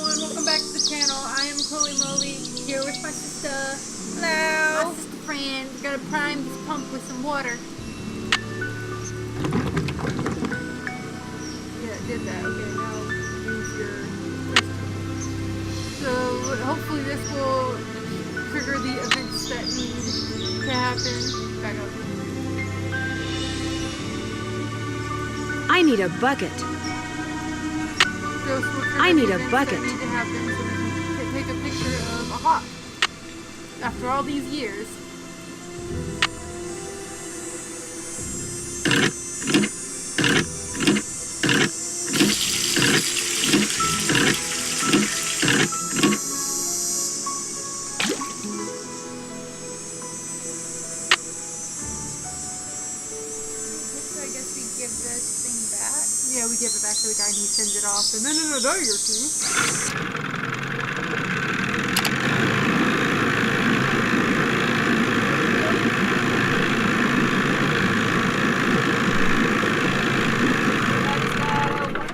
everyone, welcome back to the channel. I am ClolyMoly, here with my sister. Hello. My sister friend. We're gonna prime this pump with some water. Yeah, it did that. Okay, now use your So hopefully this will trigger the events that need to happen. Back up. I need a bucket. I need a bucket. Need to happen so we can take a picture of a hawk after all these years. I guess we give this thing back. Yeah, we give it back to the guy and he sends it off, and then in a day or two.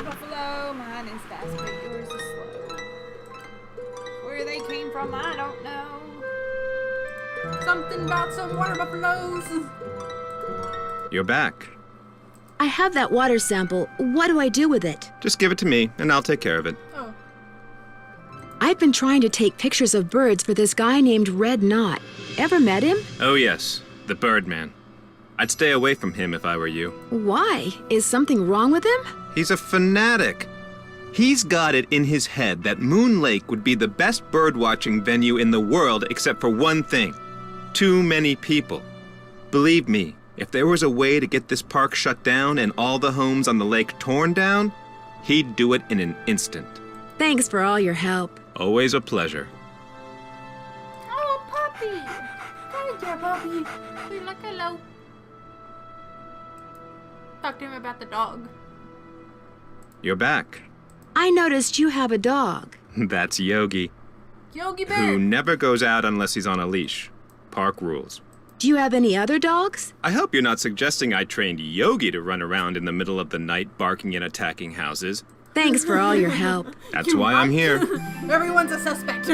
Buffalo, mine is fast, but yours is slow. Where they came from, I don't know. Something about some water buffaloes. You're back. I have that water sample. What do I do with it? Just give it to me, and I'll take care of it. Oh. I've been trying to take pictures of birds for this guy named Red Knot. Ever met him? Oh yes, the Birdman. I'd stay away from him if I were you. Why? Is something wrong with him? He's a fanatic. He's got it in his head that Moon Lake would be the best birdwatching venue in the world except for one thing. Too many people. Believe me, if there was a way to get this park shut down and all the homes on the lake torn down, he'd do it in an instant. Thanks for all your help. Always a pleasure. Oh, puppy! Hi there, puppy. We look hello. Talk to him about the dog. You're back. I noticed you have a dog. That's Yogi, Yogi Bear. who never goes out unless he's on a leash. Park rules. Do you have any other dogs? I hope you're not suggesting I trained Yogi to run around in the middle of the night barking and attacking houses. Thanks for all your help. That's why I'm here. Everyone's a suspect.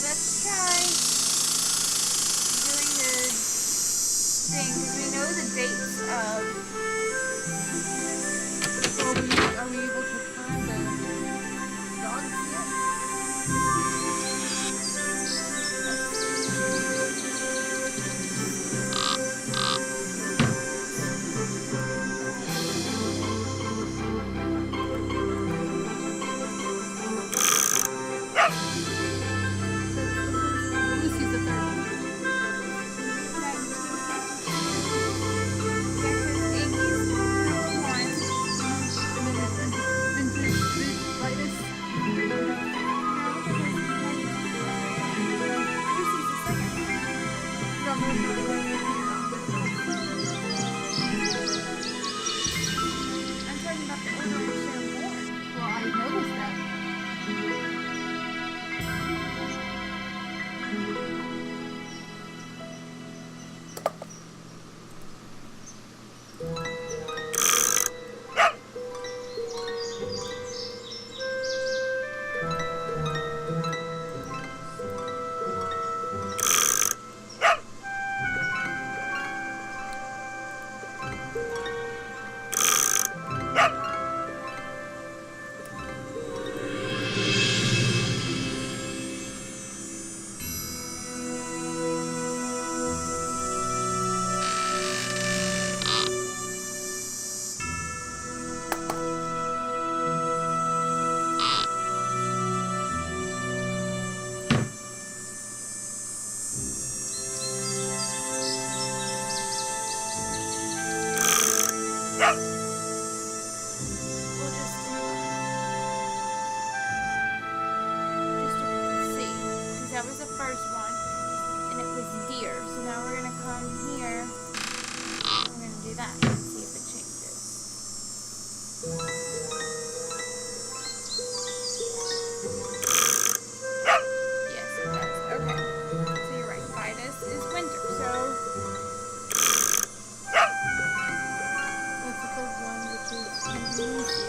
Let's try doing the thing, because we know the dates of... Are we able to find the dogs yet? Lucy's the third one. Yeah, 'cause Amy's Now we're gonna come here. We're gonna do that and see if it changes. Yes, it does. Okay. So you're right. Vitus is winter. So What's the third one, which is Lucy?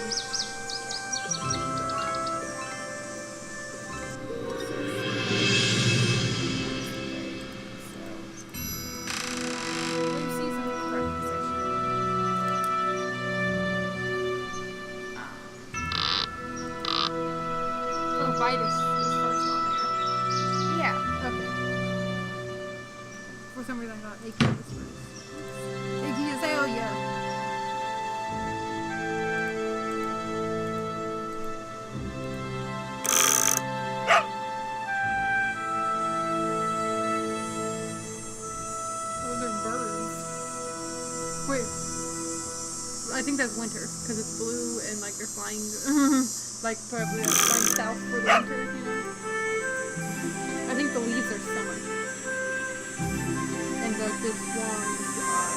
Lucy's in the correct position. Oh, Vitus is first on there. Yeah. Okay. For some reason I thought Iggy was first. Iggy Azalea. Those are birds. Wait. I think that's winter, because it's blue and like they're flying, like probably flying south for the winter, you know? I think the leaves are summer. And the swans are.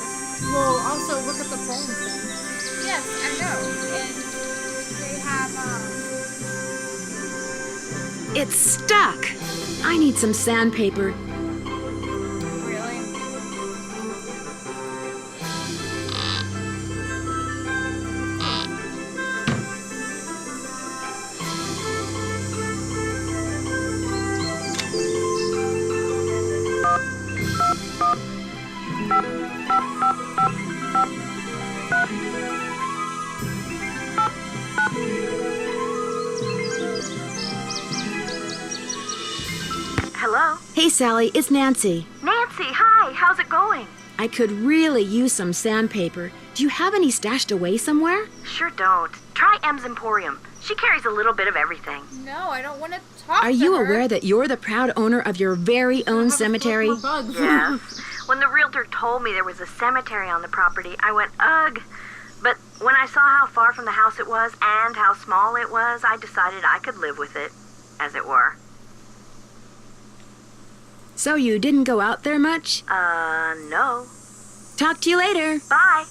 Well, also look at the phone thing. Yes, I know. And they have It's stuck. I need some sandpaper. really. Hello? Hey, Sally, it's Nancy. Nancy, hi, how's it going? I could really use some sandpaper. Do you have any stashed away somewhere? Sure don't. Try M's Emporium. She carries a little bit of everything. No, I don't want to talk Are to you her. aware that you're the proud owner of your very own cemetery? More bugs. Yes. When the realtor told me there was a cemetery on the property, I went, ugh. But when I saw how far from the house it was and how small it was, I decided I could live with it, as it were. So you didn't go out there much? No. Talk to you later. Bye.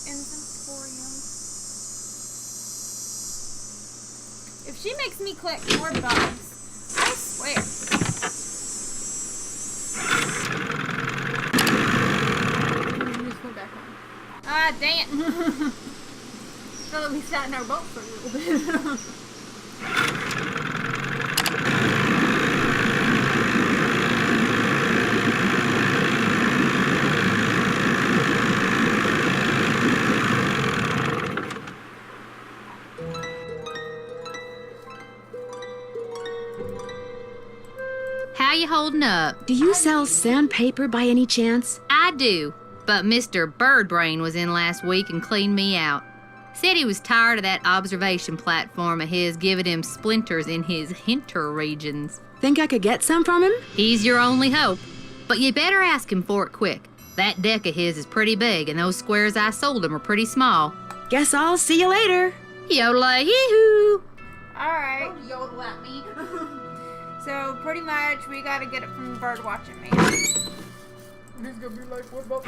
M's Emporium. If she makes me click more bugs, I swear. We just went back home. Ah, dang it. Now that we sat in our boat for a little bit. How you holding up? Do you sell sandpaper by any chance? I do, but Mr. Birdbrain was in last week and cleaned me out. Said he was tired of that observation platform of his giving him splinters in his hinter regions. Think I could get some from him? He's your only hope, but you better ask him for it quick. That deck of his is pretty big, and those squares I sold him are pretty small. Guess I'll see you later. Yodelay-hee-hoo! Alright. Don't yodel at me. So, pretty much, we gotta get it from the bird watching man. He's gonna be like, what about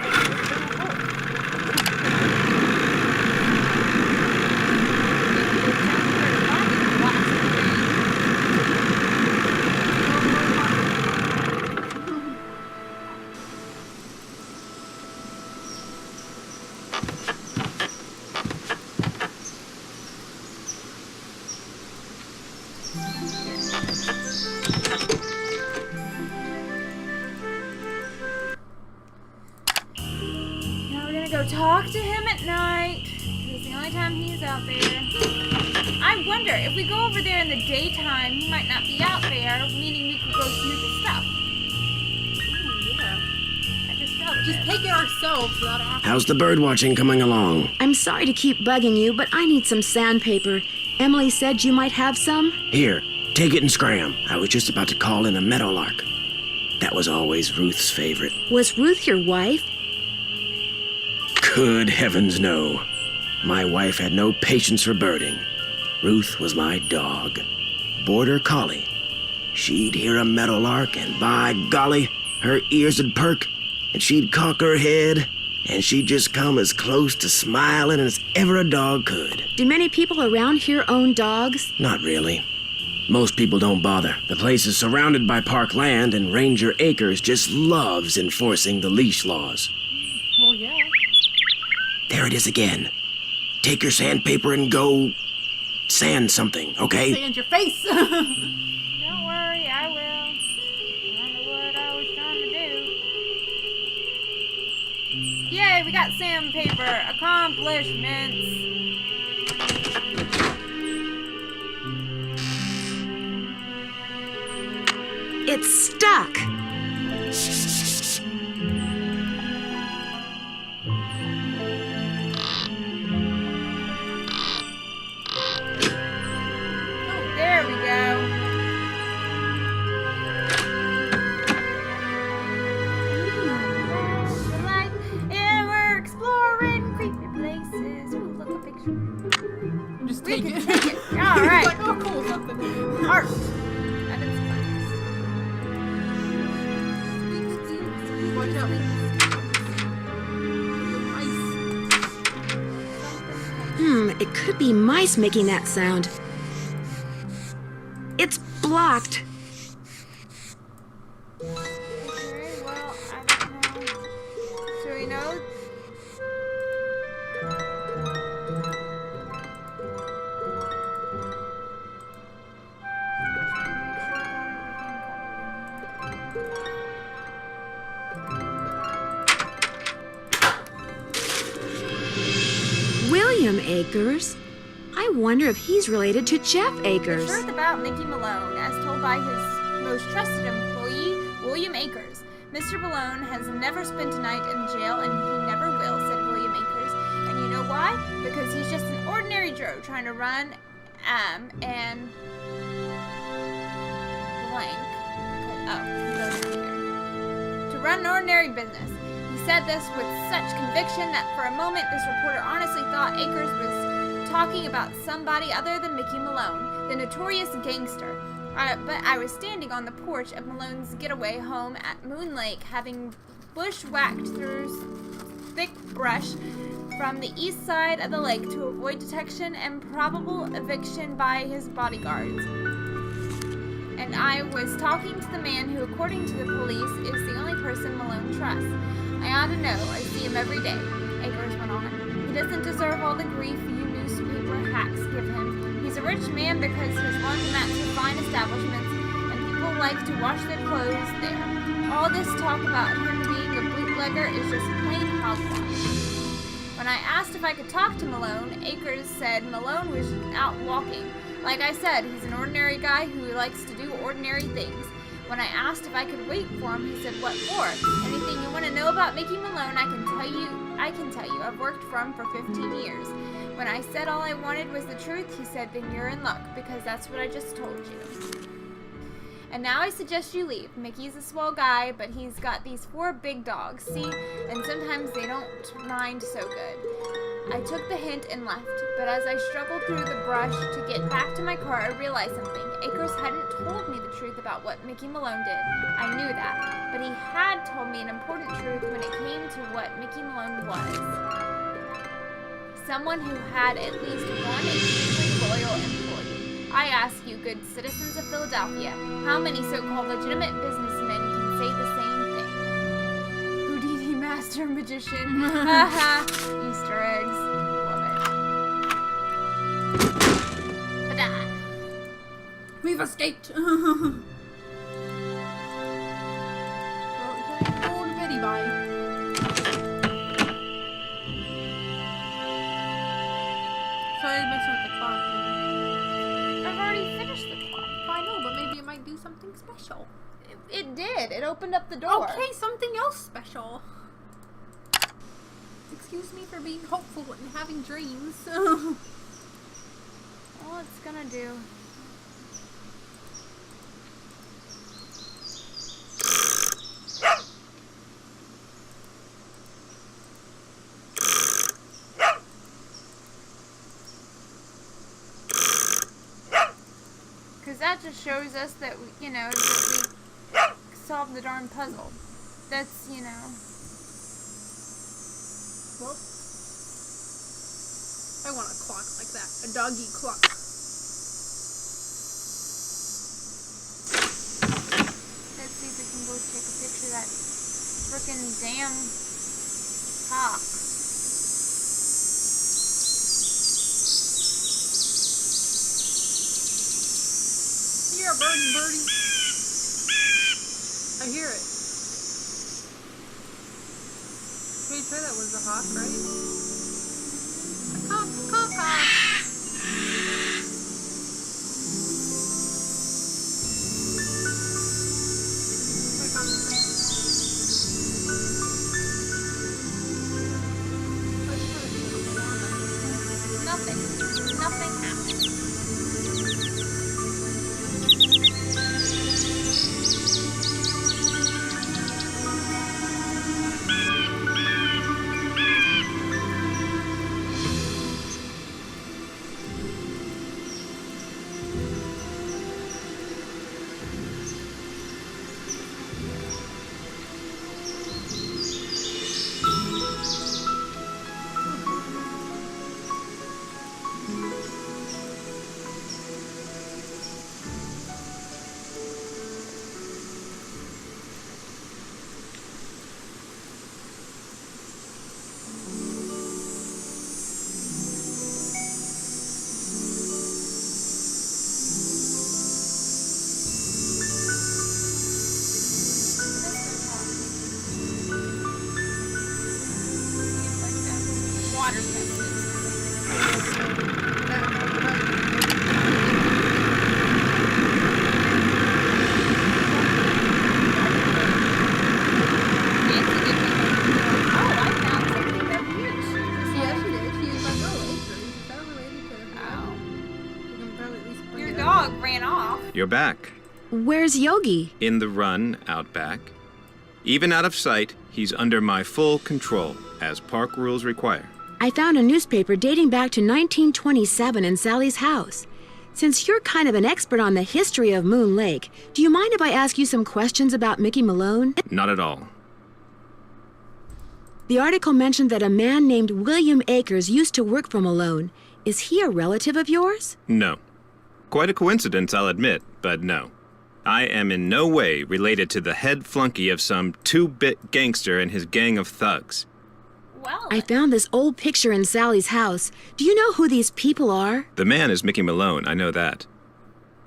Now we're gonna go talk to him at night. It's the only time he's out there. I wonder, if we go over there in the daytime, he might not be out there, meaning we could go snoop his stuff. Ooh, yeah. I just thought of Just it. take it ourselves without asking. How's the bird watching coming along? I'm sorry to keep bugging you, but I need some sandpaper. Emily said you might have some. Here, take it and scram. I was just about to call in a meadowlark. That was always Ruth's favorite. Was Ruth your wife? Good heavens, no. My wife had no patience for birding. Ruth was my dog. Border collie. she'd hear a meadowlark, and by golly, her ears would perk, and she'd cock her head, and she'd just come as close to smiling as ever a dog could. Do many people around here own dogs? Not really. Most people don't bother. The place is surrounded by park land, and Ranger Acres just loves enforcing the leash laws. Well, yeah. There it is again. Take your sandpaper and go sand something, okay? Sand your face. Don't worry, I will. I don't know what I was trying to do. Yay, we got sandpaper. Accomplishments. It's stuck. There we go. And we're exploring creepy places. Ooh, look, a picture. Just We take can it. take it. All right. It's like, oh, cool, something. Art. At its finest. Watch out. It could be mice making that sound. It's blocked. Okay, well, I don't know. So we know. William Acres? I wonder if he's related to Jeff The Acres. truth about Mickey Malone, as told by his most trusted employee, William Acres. Mr. Malone has never spent a night in jail, and he never will, said William Acres. And you know why? Because he's just an ordinary Joe trying to run, and blank. Oh, he goes in here. To run an ordinary business. He said this with such conviction that for a moment this reporter honestly thought Acres was talking about somebody other than Mickey Malone, the notorious gangster. But I was standing on the porch of Malone's getaway home at Moon Lake, having bushwhacked through thick brush from the east side of the lake to avoid detection and probable eviction by his bodyguards. And I was talking to the man who, according to the police, is the only person Malone trusts. I ought to know. I see him every day, Acres went on. He doesn't deserve all the grief you newspaper hacks give him. He's a rich man because his laundromats are fine establishments, and people like to wash their clothes there. All this talk about him being a bootlegger is just plain hogwash. When I asked if I could talk to Malone, Acres said Malone was out walking. Like I said, he's an ordinary guy who likes to do ordinary things. When I asked if I could wait for him, he said, "What for? Anything you want to know about Mickey Malone, I can tell you. I've worked for him for 15 years. When I said all I wanted was the truth, he said, then you're in luck, because that's what I just told you. And now I suggest you leave. Mickey's a swell guy, but he's got these 4 big dogs, see? And sometimes they don't mind so good." I took the hint and left, but as I struggled through the brush to get back to my car, I realized something. Acres hadn't told me the truth about what Mickey Malone did. I knew that, but he had told me an important truth when it came to what Mickey Malone was. Someone who had at least one extremely loyal employee. I ask you, good citizens of Philadelphia, how many so-called legitimate businessmen can say the same thing? Houdini Master Magician. Haha. Easter eggs. Love it. Ta-da. We've escaped. Old Betty bye. Sorry, messing with the clock. I've already finished the clock. I know, but maybe it might do something special. It did. It opened up the door. Okay, something else special. Excuse me for being hopeful and having dreams. All it's gonna do. because that just shows us that, that we solved the darn puzzle. That's, Well, I want a clock like that. A doggy clock. Let's see if we can go take a picture of that frickin' damn clock. Here, birdie. I hear it. Pretty sure that was the hawk, right? Caw. Nothing happened. Water dog ran off. You're back. Where's Yogi? In the run, out back. Even out of sight, he's under my full control, as park rules require. I found a newspaper dating back to 1927 in Sally's house. Since you're kind of an expert on the history of Moon Lake, do you mind if I ask you some questions about Mickey Malone? Not at all. The article mentioned that a man named William Akers used to work for Malone. Is he a relative of yours? No. Quite a coincidence, I'll admit, but no. I am in no way related to the head flunky of some two-bit gangster and his gang of thugs. Well, I found this old picture in Sally's house. Do you know who these people are? The man is Mickey Malone, I know that.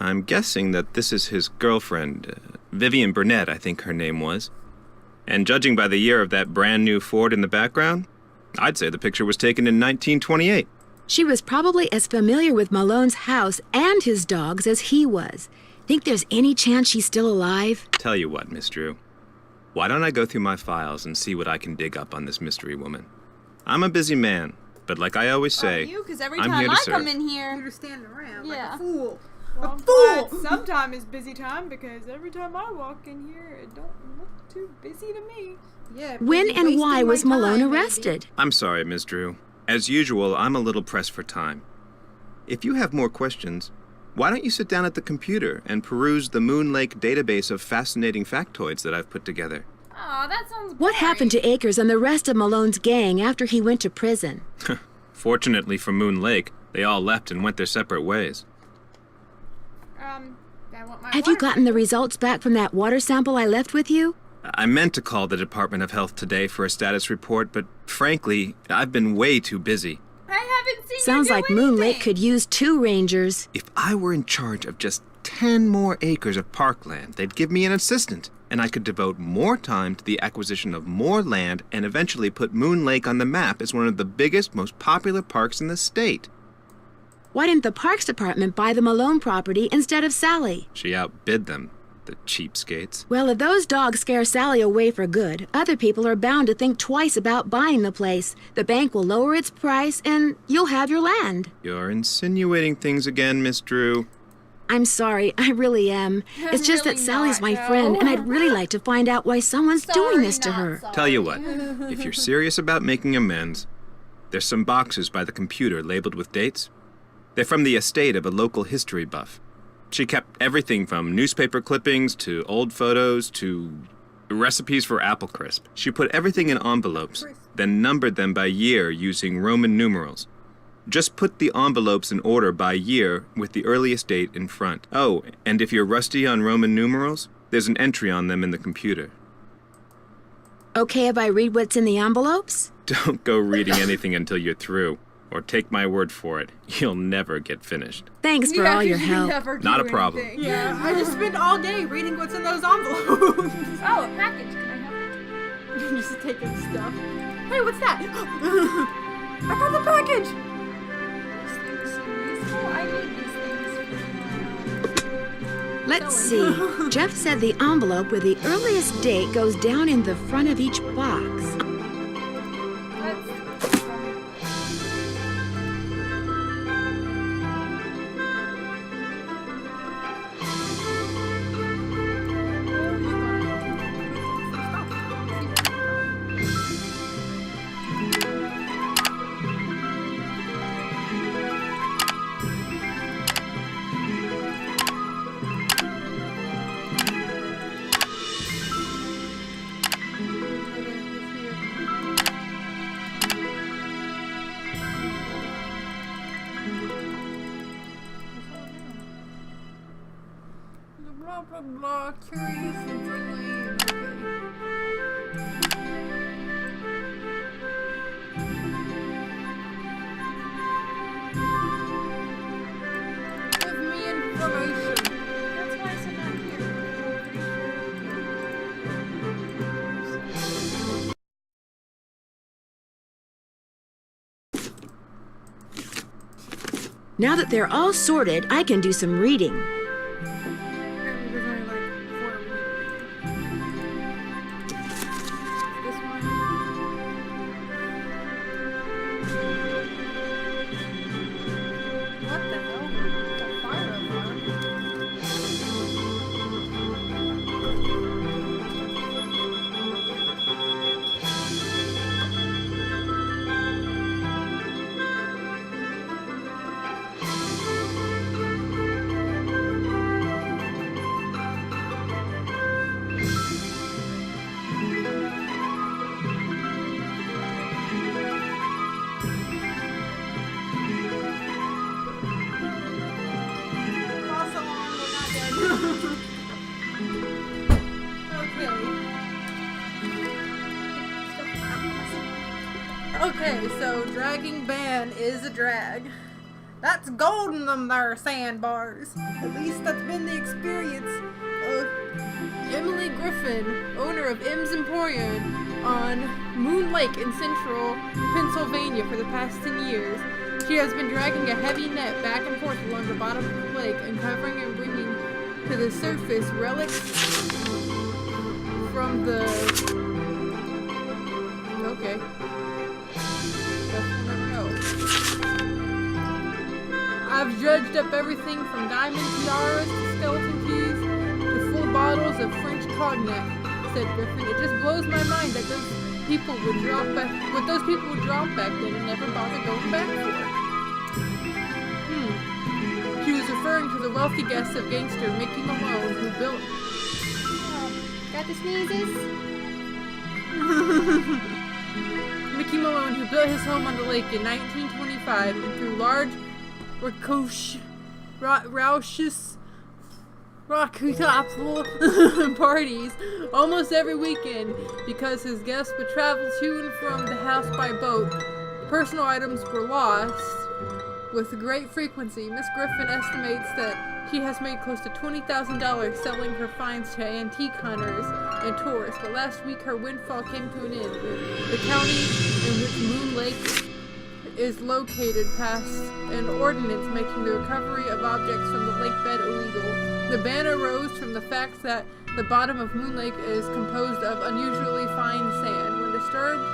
I'm guessing that this is his girlfriend, Vivian Burnett, I think her name was. And judging by the year of that brand new Ford in the background, I'd say the picture was taken in 1928. She was probably as familiar with Malone's house and his dogs as he was. Think there's any chance she's still alive? Tell you what, Miss Drew. Why don't I go through my files and see what I can dig up on this mystery woman? I'm a busy man, but like I always say, you, because every I'm time here to I serve. come in here, You're standing around Yeah. like a fool. Well, a I'm fool! glad sometime is busy time, because every time I walk in here, it don't look too busy to me. Yeah. When you're and wasting why my was Malone time, baby. arrested? I'm sorry, Miss Drew. As usual, I'm a little pressed for time. If you have more questions, why don't you sit down at the computer and peruse the Moon Lake database of fascinating factoids that I've put together? Oh, that sounds boring. What happened to Akers and the rest of Malone's gang after he went to prison? Fortunately for Moon Lake, they all left and went their separate ways. I want my Have you water gotten the sample. results back from that water sample I left with you? I meant to call the Department of Health today for a status report, but frankly, I've been way too busy. I haven't seen Sounds you do like Moon Lake anything. could use 2 rangers. If I were in charge of just 10 more acres of parkland, they'd give me an assistant, and I could devote more time to the acquisition of more land and eventually put Moon Lake on the map as one of the biggest, most popular parks in the state. Why didn't the Parks Department buy the Malone property instead of Sally? She outbid them, the cheapskates. Well, if those dogs scare Sally away for good, other people are bound to think twice about buying the place. The bank will lower its price, and you'll have your land. You're insinuating things again, Miss Drew. I'm sorry, I really am. It's just that really Sally's not, my no. friend, and I'd really like to find out why someone's doing Sorry, this to not her. sorry. Tell you what, if you're serious about making amends, there's some boxes by the computer labeled with dates. They're from the estate of a local history buff. She kept everything from newspaper clippings to old photos to recipes for apple crisp. She put everything in envelopes, then numbered them by year using Roman numerals. Just put the envelopes in order by year with the earliest date in front. Oh, and if you're rusty on Roman numerals, there's an entry on them in the computer. Okay if I read what's in the envelopes? Don't go reading anything until you're through. Or take my word for it, you'll never get finished. Thanks for all your help. Not a problem. Yeah, I just spent all day reading what's in those envelopes. Oh, a package. Can I help you? Just taking stuff. Hey, what's that? I got the package! These things so useful. I need these things. Let's see. Jeff said the envelope with the earliest date goes down in the front of each box. Blah blah blah, curious and friendly. Okay. Give me information. That's why I said not here. Now that they're all sorted, I can do some reading. Apparently there's only like 4 of them. This one. What the hell? The fire alarm. False alarm, we're not dead. Okay, so dragging ban is a drag. That's gold in them there sandbars. At least that's been the experience of Emily Griffin, owner of M's Emporium on Moon Lake in central Pennsylvania for the past 10 years. She has been dragging a heavy net back and forth along the bottom of the lake, uncovering and bringing to the surface relics from the... Okay. Guess we'll never know. I've dredged up everything from diamond tiaras to skeleton keys to full bottles of French cognac, said Griffin. It just blows my mind that those people would drop back, what those people would drop back then and never bother going back for. She was referring to the wealthy guest of Gangster, Mickey Malone, who built... Got the sneezes? Mickey Malone, who built his home on the lake in 1925 and threw large raucous parties almost every weekend because his guests would travel to and from the house by boat. Personal items were lost with great frequency. Miss Griffin estimates that she has made close to $20,000 selling her finds to antique hunters and tourists, but last week her windfall came to an end. The county in which Moon Lake is located passed an ordinance making the recovery of objects from the lake bed illegal. The ban arose from the fact that the bottom of Moon Lake is composed of unusually fine sand. When disturbed,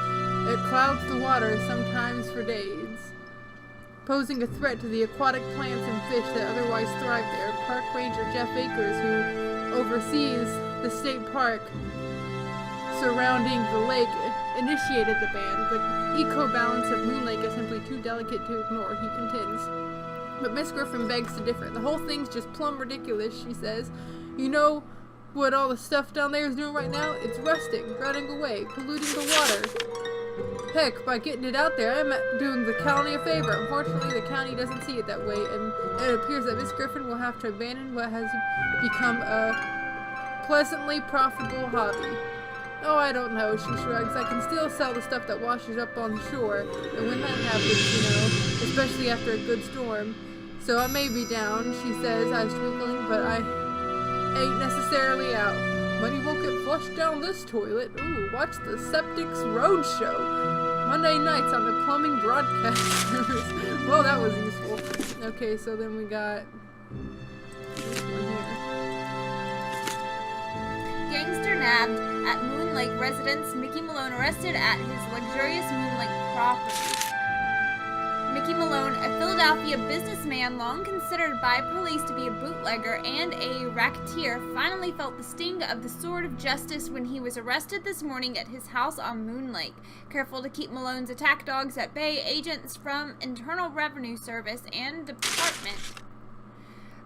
it clouds the water, sometimes for days, posing a threat to the aquatic plants and fish that otherwise thrive there. Park Ranger Jeff Akers, who oversees the state park surrounding the lake, initiated the ban. The eco-balance of Moon Lake is simply too delicate to ignore, he contends. But Miss Griffin begs to differ. The whole thing's just plumb ridiculous, she says. You know what all the stuff down there is doing right now? It's rusting, rotting away, polluting the water. Heck, by getting it out there, I'm doing the county a favor. Unfortunately, the county doesn't see it that way, and it appears that Miss Griffin will have to abandon what has become a pleasantly profitable hobby. Oh, I don't know, she shrugs. I can still sell the stuff that washes up on shore, and when that happens, you know, especially after a good storm. So I may be down, she says, eyes twinkling, but I ain't necessarily out. Money won't get flushed down this toilet. Ooh, watch the Septics Roadshow. Monday nights on the plumbing broadcast service. Well, that was useful. Okay, so then we got this one here. Gangster nabbed at Moon Lake residence. Mickey Malone arrested at his luxurious Moon Lake property. Mickey Malone, a Philadelphia businessman long considered by police to be a bootlegger and a racketeer, finally felt the sting of the sword of justice when he was arrested this morning at his house on Moon Lake. Careful to keep Malone's attack dogs at bay, agents from Internal Revenue Service and Department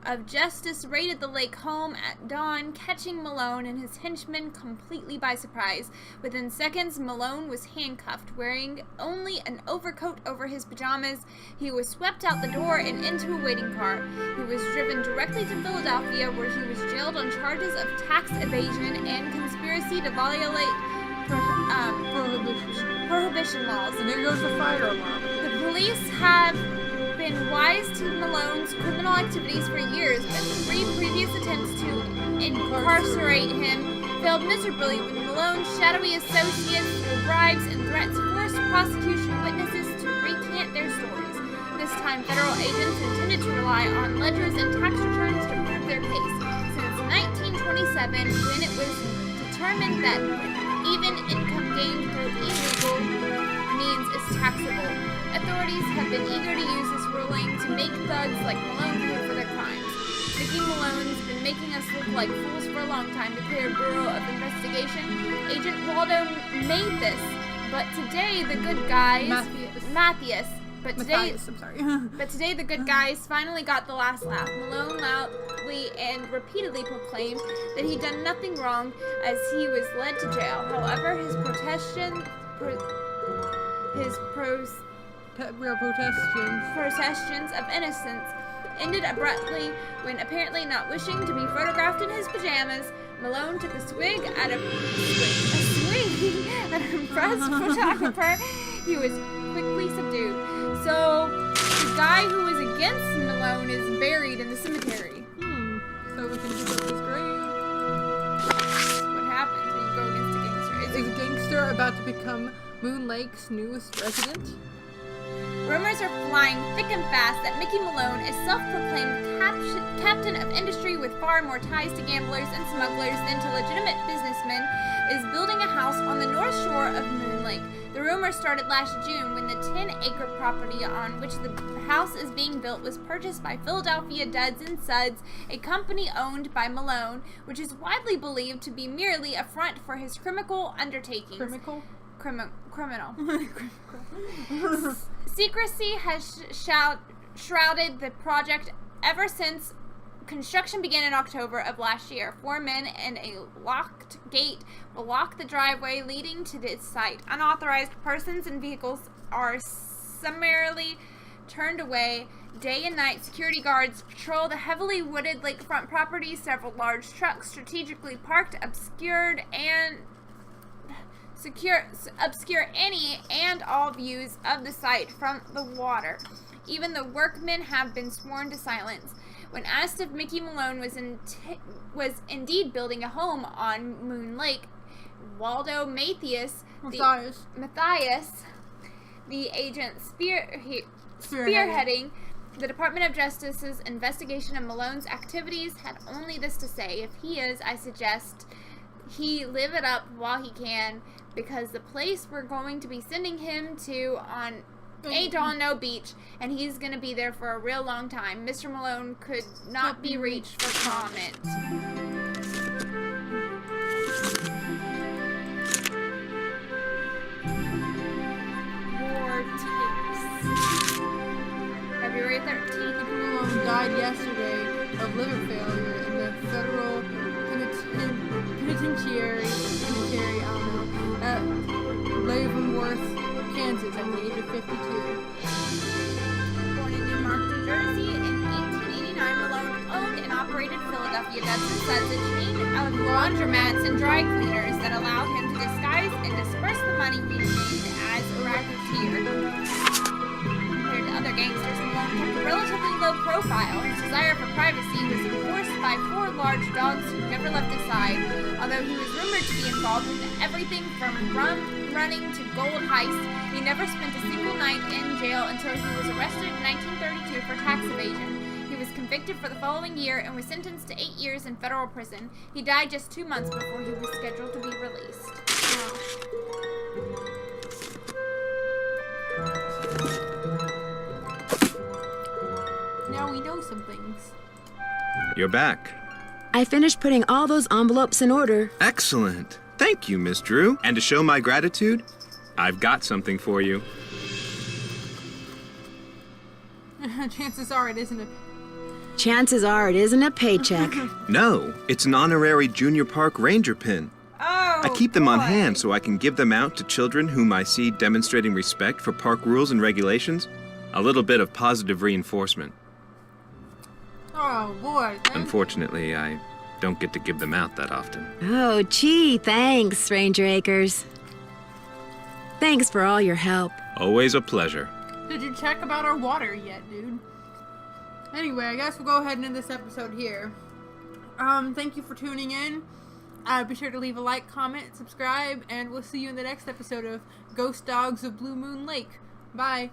of Justice raided the lake home at dawn, catching Malone and his henchmen completely by surprise. Within seconds, Malone was handcuffed, wearing only an overcoat over his pajamas. He was swept out the door and into a waiting car. He was driven directly to Philadelphia, where he was jailed on charges of tax evasion and conspiracy to violate prohibition laws. And there goes the fire alarm. The police have been wise to Malone's criminal activities for years, but 3 previous attempts to incarcerate him failed miserably when Malone's shadowy associates, through bribes and threats, forced prosecution witnesses to recant their stories. This time, federal agents intended to rely on ledgers and tax returns to prove their case. Since 1927, when it was determined that even income gained through illegal means is taxable, authorities have been eager to use this ruling to make thugs like Malone pay for their crimes. Mickey Malone's been making us look like fools for a long time, declared Bureau of Investigation. Agent Waldo made this, but today the good guys... Matthias. But today the good guys finally got the last laugh. Malone loudly and repeatedly proclaimed that he'd done nothing wrong as he was led to jail. However, his protestations of innocence ended abruptly when, apparently not wishing to be photographed in his pajamas, Malone took a swig at an impressed photographer. He was quickly subdued. So the guy who was against Malone is buried in the cemetery. So we can dig up his grave. What happens when you go against a gangster? Is a gangster about to become Moon Lake's newest resident? Rumors are flying thick and fast that Mickey Malone, a self-proclaimed captain of industry with far more ties to gamblers and smugglers than to legitimate businessmen, is building a house on the north shore of Moon Lake. The rumor started last June when the 10-acre property on which the house is being built was purchased by Philadelphia Duds and Suds, a company owned by Malone, which is widely believed to be merely a front for his criminal undertakings. Criminal. Secrecy has shrouded the project ever since construction began in October of last year. 4 men and a locked gate will lock the driveway leading to this site. Unauthorized persons and vehicles are summarily turned away. Day and night, security guards patrol the heavily wooded lakefront property. Several large trucks strategically parked obscure any and all views of the site from the water. Even the workmen have been sworn to silence. When asked if Mickey Malone was indeed building a home on Moon Lake, Waldo Matthias, the agent spearheading the Department of Justice's investigation of Malone's activities, had only this to say: if he is, I suggest he live it up while he can, because the place we're going to be sending him to ain't on no beach, and he's going to be there for a real long time. Mr. Malone could not be reached for comment. War tapes. February 13th. Mickey Malone died yesterday of liver failure in the federal penitentiary, I don't know, at Leavenworth, Kansas, at the age of 52. Born in Newmark, New Jersey in 1889, Malone owned and operated Philadelphia Duds and Suds, a chain of laundromats and dry cleaners that allowed him to disguise and disperse the money he made as a racketeer. Compared to other gangsters, Malone kept a relatively low profile. His desire for privacy was enforced by 4 large dogs who never left his side, although he was rumored to be involved in everything from rum running to gold heist. He never spent a single night in jail until he was arrested in 1932 for tax evasion. He was convicted for the following year and was sentenced to 8 years in federal prison. He died just 2 months before he was scheduled to be released. Now we know some things. You're back. I finished putting all those envelopes in order. Excellent. Thank you, Miss Drew. And to show my gratitude, I've got something for you. Chances are it isn't a... Chances are it isn't a paycheck. No, it's an honorary Junior Park Ranger pin. Oh, I keep them on boy. hand so I can give them out to children whom I see demonstrating respect for park rules and regulations. A little bit of positive reinforcement. Oh, boy. Unfortunately, I don't get to give them out that often. Oh, gee, thanks, Ranger Akers. Thanks for all your help. Always a pleasure. Did you check about our water yet, dude? Anyway, I guess we'll go ahead and end this episode here. Thank you for tuning in. Be sure to leave a like, comment, subscribe, and we'll see you in the next episode of Ghost Dogs of Blue Moon Lake. Bye.